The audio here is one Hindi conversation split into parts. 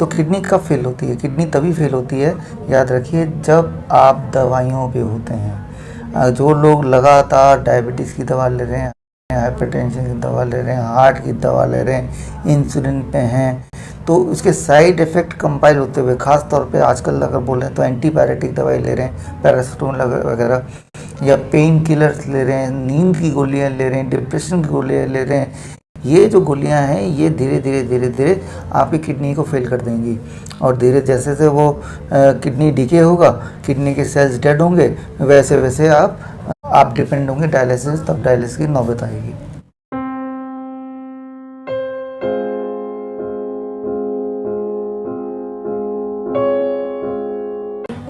तो किडनी कब फेल होती है? किडनी तभी फेल होती है, याद रखिए, जब आप दवाइयों पे होते हैं। जो लोग लगातार डायबिटीज़ की दवा ले रहे हैं, हाइपरटेंशन की दवा ले रहे हैं, हार्ट की दवा ले रहे हैं, इंसुलिन पे हैं, तो उसके साइड इफ़ेक्ट कंपाइल होते हुए, ख़ास तौर पे आजकल अगर बोलें तो एंटीपायरेटिक दवाई ले रहे हैं, पैरासीटामोल वगैरह, या पेन किलर्स ले रहे हैं, नींद की गोलियां ले रहे हैं, डिप्रेशन की गोलियां ले रहे हैं, ये जो गोलियां हैं ये धीरे धीरे आपकी किडनी को फेल कर देंगी। और धीरे जैसे जैसे वो किडनी डिके होगा, किडनी के सेल्स डेड होंगे, वैसे वैसे आप डिपेंड होंगे डायलिसिस, तब डायलिसिस की नौबत आएगी।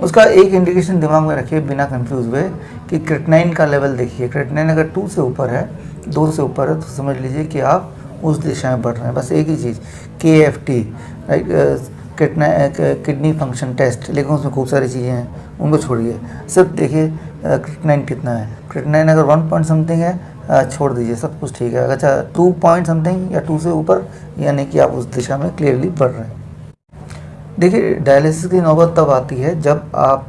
उसका एक इंडिकेशन दिमाग में रखिए बिना कंफ्यूज हुए कि क्रिएटिनिन का लेवल देखिए। क्रिएटिनिन अगर 2 से ऊपर है, 2 से ऊपर है, तो समझ लीजिए कि आप उस दिशा में बढ़ रहे हैं। बस एक ही चीज़, KFT, right, kidney function test, लेकिन उसमें खूब सारी चीज़ें हैं, उनको छोड़िए, सिर्फ देखिए क्रिएटिनिन कितना है। क्रिएटिनिन अगर 1 पॉइंट समथिंग है, छोड़ दीजिए, सब कुछ ठीक है। अगर 2 पॉइंट समथिंग या 2 से ऊपर, यानी कि आप उस दिशा में क्लियरली बढ़ रहे हैं। देखिए, डायलिसिस की नौबत तब आती है जब आप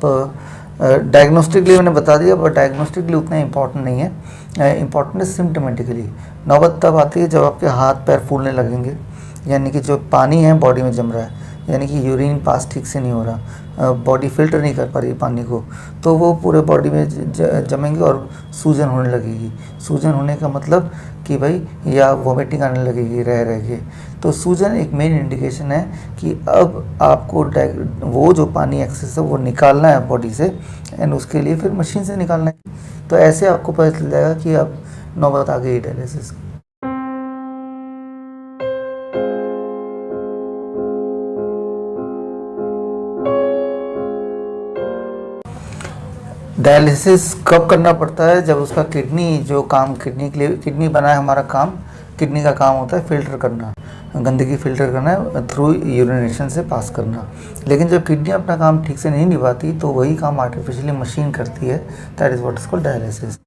डायग्नोस्टिकली, मैंने बता दिया, बट डायग्नोस्टिकली उतना इम्पॉर्टेंट नहीं है, इम्पॉर्टेंट है सिम्टमेटिकली। नौबत तब आती है जब आपके हाथ पैर फूलने लगेंगे, यानी कि जो पानी है बॉडी में जम रहा है, यानी कि यूरिन पास ठीक से नहीं हो रहा, बॉडी फिल्टर नहीं कर पा रही पानी को, तो वो पूरे बॉडी में जमेंगे और सूजन होने लगेगी। सूजन होने का मतलब कि भाई, या वोमिटिंग आने लगेगी रह के। तो सूजन एक मेन इंडिकेशन है कि अब आपको वो जो पानी एक्सेस है वो निकालना है बॉडी से, एंड उसके लिए फिर मशीन से निकालना है। तो ऐसे आपको पता चल जाएगा कि अब नौबत आ गई डायलिसिस। डायलिसिस कब करना पड़ता है? जब उसका किडनी, जो काम किडनी के लिए, किडनी बना है हमारा काम, किडनी का काम होता है फिल्टर करना, गंदगी फिल्टर करना है थ्रू यूरिनेशन से पास करना। लेकिन जब किडनी अपना काम ठीक से नहीं निभाती, तो वही काम आर्टिफिशियली मशीन करती है। That is what is called dialysis.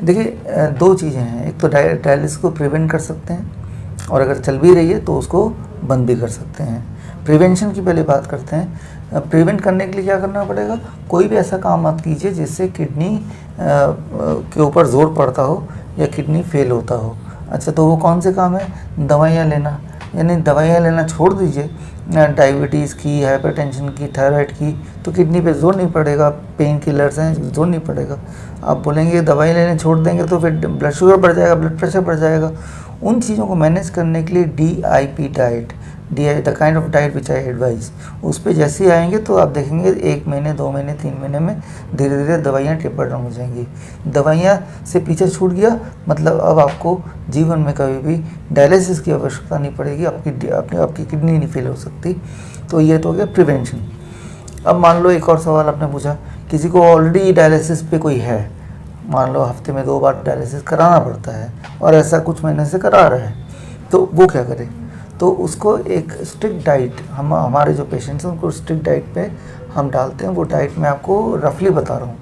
देखिए, 2 चीज़ें हैं, एक तो डायलिसिस को प्रिवेंट कर सकते हैं, और अगर चल भी रही है तो उसको बंद भी कर सकते हैं। प्रिवेंशन की पहले बात करते हैं। प्रिवेंट करने के लिए क्या करना पड़ेगा? कोई भी ऐसा काम मत कीजिए जिससे किडनी के ऊपर जोर पड़ता हो या किडनी फेल होता हो। अच्छा, तो वो कौन से काम है? दवाइयाँ लेना, यानी दवाइयाँ लेना छोड़ दीजिए, डायबिटीज़ की, हाइपरटेंशन की, थायराइड की, तो किडनी पे जोर नहीं पड़ेगा। पेन किलर्स हैं, जोर नहीं पड़ेगा। आप बोलेंगे दवाई लेने छोड़ देंगे तो फिर ब्लड शुगर बढ़ जाएगा, ब्लड प्रेशर बढ़ जाएगा। उन चीज़ों को मैनेज करने के लिए DIP diet, the kind of diet which I advise, उस पर जैसे ही आएंगे तो आप देखेंगे 1 महीने, 2 महीने, 3 महीने में धीरे धीरे दवाइयाँ टेपर डाउन हो जाएंगी। दवाइयाँ से पीछे छूट गया मतलब अब आपको जीवन में कभी भी डायलिसिस की आवश्यकता नहीं पड़ेगी, आपकी किडनी नहीं फेल हो सकती। तो ये तो हो गया प्रिवेंशन। अब मान लो एक और सवाल आपने पूछा, किसी को ऑलरेडी डायलिसिस पे कोई है, मान लो हफ्ते में 2 बार डायलिसिस कराना पड़ता है और ऐसा कुछ महीने से करा रहा है, तो वो क्या करे? तो उसको एक स्ट्रिक्ट डाइट, हमारे जो पेशेंट्स हैं उनको स्ट्रिक्ट डाइट पे हम डालते हैं। वो डाइट मैं आपको रफली बता रहा हूँ।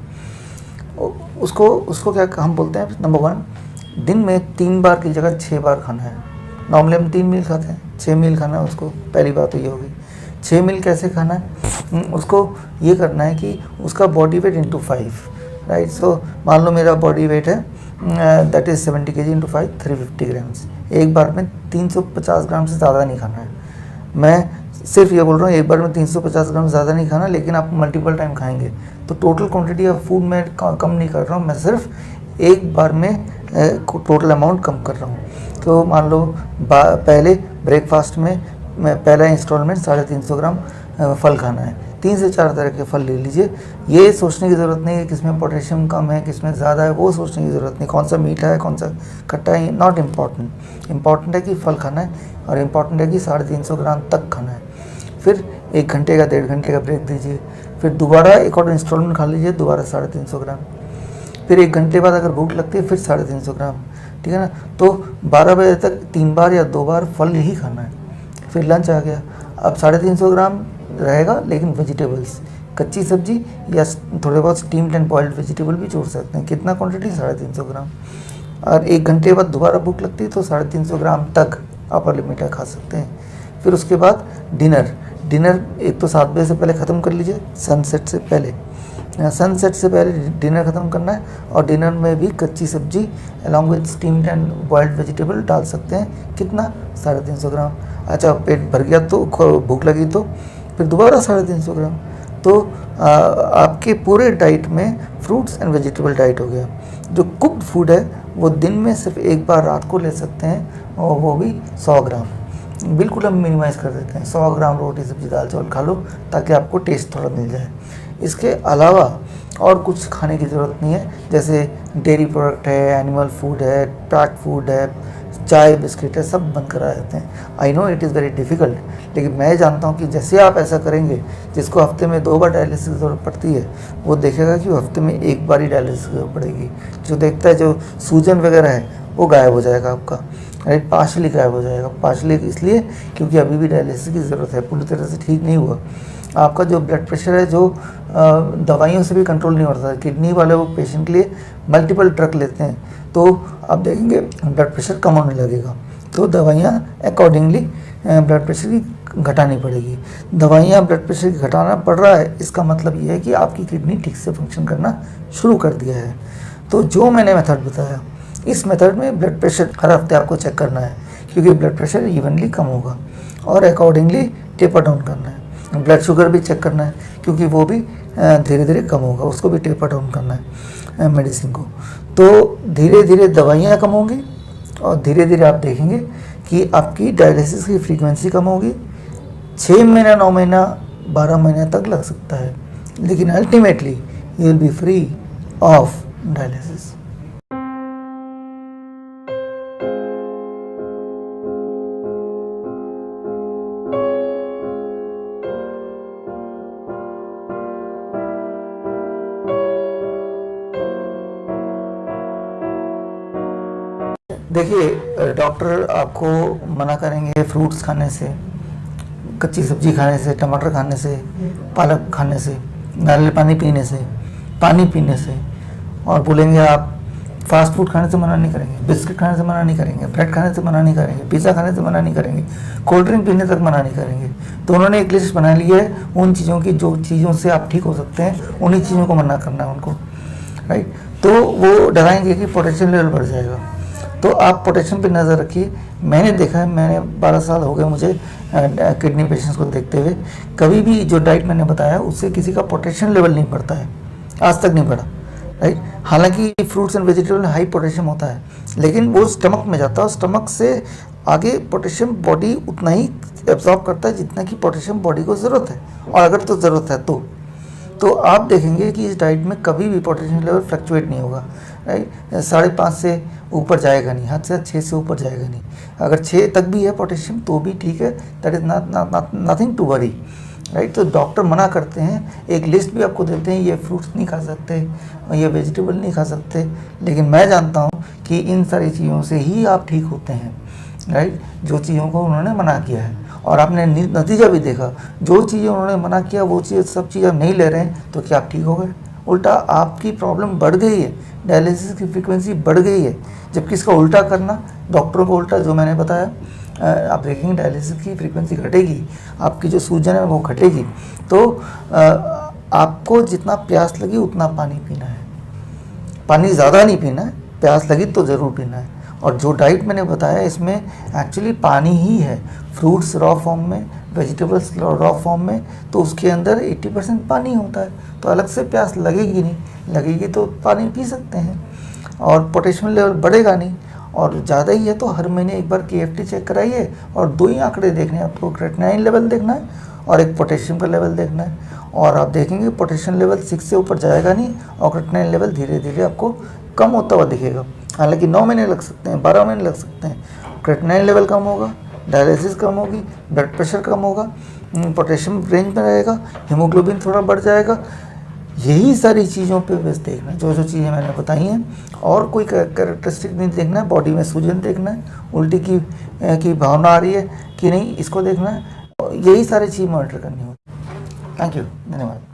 उसको क्या हम बोलते हैं? नंबर 1, दिन में 3 बार की जगह 6 बार खाना है। नॉर्मली हम 3 मील खाते हैं, 6 मील खाना है उसको। पहली बात तो ये होगी। 6 मील कैसे खाना है? उसको ये करना है कि उसका बॉडी वेट इंटू 5, राइट। सो मान लो मेरा बॉडी वेट है that is 70 kg into 5, 350 grams. एक बार में 350 ग्राम से ज़्यादा नहीं खाना है। मैं सिर्फ ये बोल रहा हूँ, एक बार में 350 ग्राम ज़्यादा नहीं खाना, लेकिन आप मल्टीपल टाइम खाएंगे। तो टोटल क्वांटिटी ऑफ फूड मैं कम नहीं कर रहा हूँ, मैं सिर्फ एक बार में टोटल अमाउंट कम कर रहा हूँ। तो मान लो पहले ब्रेकफास्ट में पहला इंस्टॉलमेंट 350 ग्राम फल खाना है। 3 से 4 तरह के फल ले लीजिए। ये सोचने की ज़रूरत नहीं है किसमें पोटेशियम कम है, किसमें ज़्यादा है, वो सोचने की ज़रूरत नहीं। कौन सा मीठा है, कौन सा खट्टा है, नॉट इम्पॉर्टेंट। इम्पॉर्टेंट है कि फल खाना है, और इम्पॉर्टेंट है कि 350 ग्राम तक खाना है। फिर 1 घंटे का, 1.5 घंटे का ब्रेक दीजिए। फिर दोबारा एक और इंस्टॉलमेंट खा लीजिए, दोबारा 350 ग्राम। फिर 1 घंटे बाद अगर भूख लगती है फिर 350 ग्राम, ठीक है ना। तो 12 बजे तक 3 बार या 2 बार फल ही खाना है। फिर लंच आ गया, अब 350 ग्राम रहेगा, लेकिन वेजिटेबल्स, कच्ची सब्जी या थोड़े बहुत स्टीम्ड एंड बॉइल्ड वेजिटेबल भी जोड़ सकते हैं। कितना क्वांटिटी? 350 ग्राम। और 1 घंटे बाद दोबारा भूख लगती है तो 350 ग्राम तक अपर लिमिट खा सकते हैं। फिर उसके बाद डिनर एक तो 7 बजे से पहले ख़त्म कर लीजिए, सनसेट से पहले डिनर ख़त्म करना है। और डिनर में भी कच्ची सब्जी along with steamed and boiled vegetable डाल सकते हैं। कितना? 350 ग्राम। अच्छा, पेट भर गया तो भूख लगी तो फिर दोबारा 350 ग्राम। तो आपके पूरे डाइट में फ्रूट्स एंड वेजिटेबल डाइट हो गया। जो कुक्ड फूड है वो दिन में सिर्फ एक बार रात को ले सकते हैं, और वो भी 100 ग्राम। बिल्कुल हम मिनिमाइज़ कर देते हैं, 100 ग्राम रोटी सब्जी दाल चावल खा लो ताकि आपको टेस्ट थोड़ा मिल जाए। इसके अलावा और कुछ खाने की ज़रूरत नहीं है, जैसे डेयरी प्रोडक्ट है, एनिमल फूड है, पैक्ड फूड है, चाय बिस्किट है, सब बंद करा देते हैं। I know it is very difficult, लेकिन मैं जानता हूँ कि जैसे आप ऐसा करेंगे, जिसको हफ्ते में 2 बार डायलिसिस की ज़रूरत पड़ती है, वो देखेगा कि वो हफ्ते में 1 बार ही डायलिसिस की ज़रूरत पड़ेगी। जो देखता है जो सूजन वगैरह है वो गायब हो जाएगा आपका, राइट, पार्शली गायब हो जाएगा। पार्शली इसलिए क्योंकि अभी भी डायलिसिस की ज़रूरत है, पूरी तरह से ठीक नहीं हुआ। आपका जो ब्लड प्रेशर है जो दवाइयों से भी कंट्रोल नहीं होता है। किडनी वाले वो पेशेंट के लिए मल्टीपल ड्रग लेते हैं, तो आप देखेंगे ब्लड प्रेशर कम होने लगेगा। तो दवाइयाँ अकॉर्डिंगली ब्लड प्रेशर की घटानी पड़ेगी। दवाइयाँ ब्लड प्रेशर की घटाना पड़ रहा है, इसका मतलब ये है कि आपकी किडनी ठीक से फंक्शन करना शुरू कर दिया है। तो जो मैंने मेथड बताया, इस मेथड में ब्लड प्रेशर हर हफ्ते आपको चेक करना है, क्योंकि ब्लड प्रेशर इवनली कम होगा, और अकॉर्डिंगली टेपर डाउन करना है। ब्लड शुगर भी चेक करना है, क्योंकि वो भी धीरे धीरे कम होगा, उसको भी टेपर डाउन करना है मेडिसिन को। तो धीरे धीरे दवाइयाँ कम होंगी, और धीरे धीरे आप देखेंगे कि आपकी डायलिसिस की फ्रीक्वेंसी कम होगी। 6 महीना, 9 महीना, 12 महीने तक लग सकता है, लेकिन ultimately you will be free of dialysis. देखिए, डॉक्टर आपको मना करेंगे फ्रूट्स खाने से, कच्ची सब्जी खाने से, टमाटर खाने से, पालक खाने से, नारियल पानी पीने से, और बोलेंगे आप फास्ट फूड खाने से मना नहीं करेंगे, बिस्किट खाने से मना नहीं करेंगे, ब्रेड खाने से मना नहीं करेंगे, पिज़्ज़ा खाने से मना नहीं करेंगे, कोल्ड ड्रिंक पीने तक मना नहीं करेंगे। तो उन्होंने एक लिस्ट बना ली है उन चीज़ों की, जो चीज़ों से आप ठीक हो सकते हैं, उन्हीं चीज़ों को मना करना है उनको, राइट। तो वो डराएंगे कि पोटेशियम लेवल बढ़ जाएगा, तो आप पोटेशियम पे नज़र रखिए। मैंने देखा है, मैंने 12 साल हो गए मुझे किडनी पेशेंट्स को देखते हुए, कभी भी जो डाइट मैंने बताया उससे किसी का पोटेशियम लेवल नहीं बढ़ता है, आज तक नहीं बढ़ा, राइट। हालांकि फ्रूट्स एंड वेजिटेबल में हाई पोटेशियम होता है, लेकिन वो स्टमक में जाता है, और स्टमक से आगे पोटेशियम बॉडी उतना ही एब्जॉर्ब करता है जितना कि पोटेशियम बॉडी को ज़रूरत है, और अगर तो ज़रूरत है तो आप देखेंगे कि इस डाइट में कभी भी पोटेशियम लेवल फ्लक्चुएट नहीं होगा, राइट। 5.5 से ऊपर जाएगा नहीं, हद से 6 से ऊपर जाएगा नहीं। अगर 6 तक भी है पोटेशियम तो भी ठीक है, that is nothing to worry, right. तो डॉक्टर मना करते हैं, एक लिस्ट भी आपको देते हैं, ये फ्रूट्स नहीं खा सकते, ये वेजिटेबल नहीं खा सकते, लेकिन मैं जानता हूँ कि इन सारी चीज़ों से ही आप ठीक होते हैं, राइट, जो चीज़ों को उन्होंने मना किया है। और आपने नतीजा भी देखा, जो चीज़ें उन्होंने मना किया वो चीज़ सब चीज़ आप नहीं ले रहे हैं, तो क्या आप ठीक हो गए? उल्टा आपकी प्रॉब्लम बढ़ गई है, डायलिसिस की फ्रीक्वेंसी बढ़ गई है। जबकि इसका उल्टा करना, डॉक्टरों को उल्टा जो मैंने बताया, आप देखेंगे डायलिसिस की फ्रीक्वेंसी घटेगी, आपकी जो सूजन है वो घटेगी। तो आपको जितना प्यास लगी उतना पानी पीना है, पानी ज़्यादा नहीं पीना है, प्यास लगी तो ज़रूर पीना है। और जो डाइट मैंने बताया इसमें एक्चुअली पानी ही है, फ्रूट्स रॉ फॉर्म में, वेजिटेबल्स रॉ फॉर्म में, तो उसके अंदर 80% पानी होता है, तो अलग से प्यास लगेगी नहीं, लगेगी तो पानी पी सकते हैं, और पोटेशियम लेवल बढ़ेगा नहीं। और ज़्यादा ही है तो हर महीने एक बार KFT चेक कराइए, और 2 ही आंकड़े देखने हैं आपको, क्रेटिनाइन लेवल देखना है और एक पोटेशियम का लेवल देखना है, और आप देखेंगे पोटेशियम लेवल 6 से ऊपर जाएगा नहीं, और क्रेटिनाइन लेवल धीरे धीरे आपको कम होता हुआ दिखेगा। हालांकि 9 महीने लग सकते हैं, 12 महीने लग सकते हैं, क्रेटिनाइन लेवल कम होगा, डायलिसिस कम होगी, ब्लड प्रेशर कम होगा, पोटेशियम रेंज में रहेगा, हीमोग्लोबिन थोड़ा बढ़ जाएगा। यही सारी चीज़ों पे बस देखना है, जो जो चीज़ें मैंने बताई हैं, और कोई कैरेक्टरिस्टिक नहीं देखना है। बॉडी में सूजन देखना है, उल्टी की भावना आ रही है कि नहीं, इसको देखना है, यही सारी चीज़ मॉनिटर करनी होगी। थैंक यू, धन्यवाद।